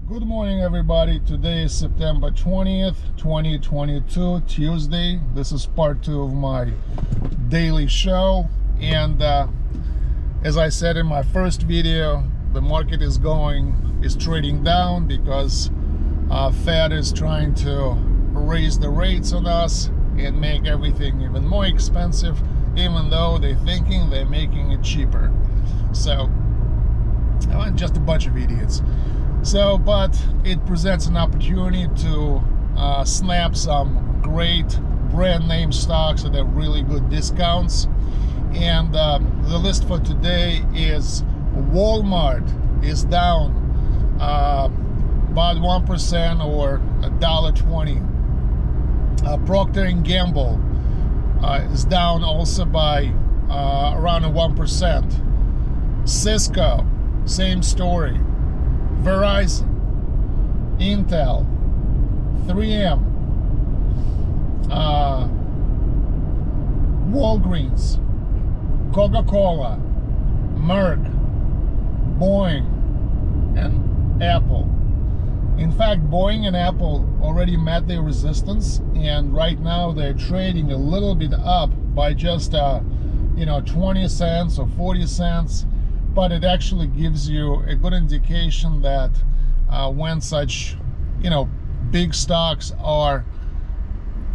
Good morning, everybody. Today is September 20th, 2022, Tuesday. This is part 2 of my daily show. And as I said in my first video, the market is trading down because Fed is trying to raise the rates on us and make everything even more expensive, even though they're thinking they're making it cheaper. So, just a bunch of idiots. So, but it presents an opportunity to snap some great brand name stocks at really good discounts. And the list for today is Walmart is down about 1% or $1.20. Procter & Gamble is down also by around 1%. Cisco, same story. Verizon, Intel, 3M, Walgreens, Coca-Cola, Merck, Boeing, and Apple. In fact, Boeing and Apple already met their resistance, and right now they're trading a little bit up by just 20 cents or 40 cents. But it actually gives you a good indication that when such, big stocks are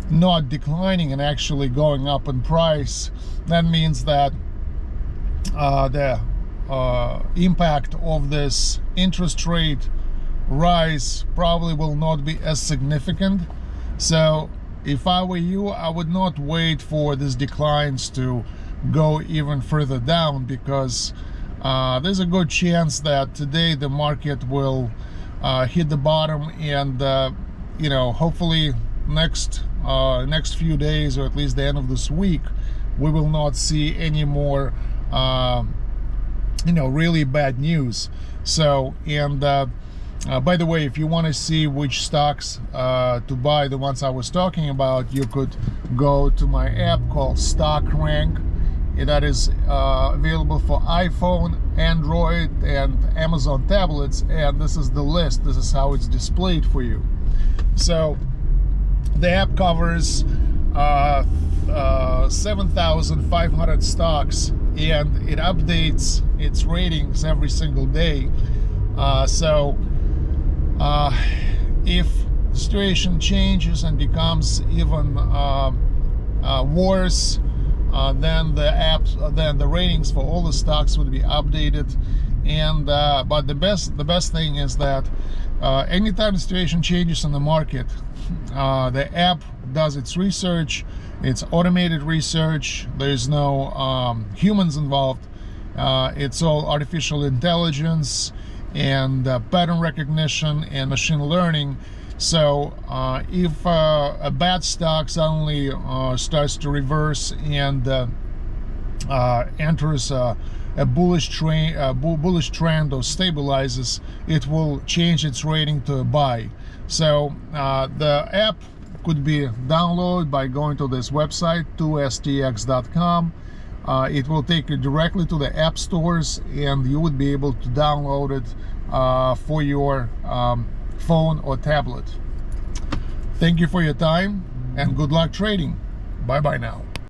not declining and actually going up in price, that means that the impact of this interest rate rise probably will not be as significant. So if I were you, I would not wait for these declines to go even further down, because there's a good chance that today the market will hit the bottom, and hopefully next few days, or at least the end of this week, we will not see any more really bad news. So, and by the way, if you want to see which stocks to buy, the ones I was talking about, you could go to my app called StockRank. That is available for iPhone, Android, and Amazon tablets, and this is the list. This is how it's displayed for you. So the app covers 7,500 stocks, and it updates its ratings every single day. So if the situation changes and becomes even worse, then the ratings for all the stocks would be updated. And but the best thing is that anytime the situation changes in the market, the app does its research. It's automated research. There's no humans involved. It's all artificial intelligence and pattern recognition and machine learning. So if a bad stock suddenly starts to reverse and enters a bullish trend or stabilizes, it will change its rating to a buy. So the app could be downloaded by going to this website, 2stx.com. It will take you directly to the app stores, and you would be able to download it for your phone or tablet. Thank you for your time, and good luck trading. Bye bye now.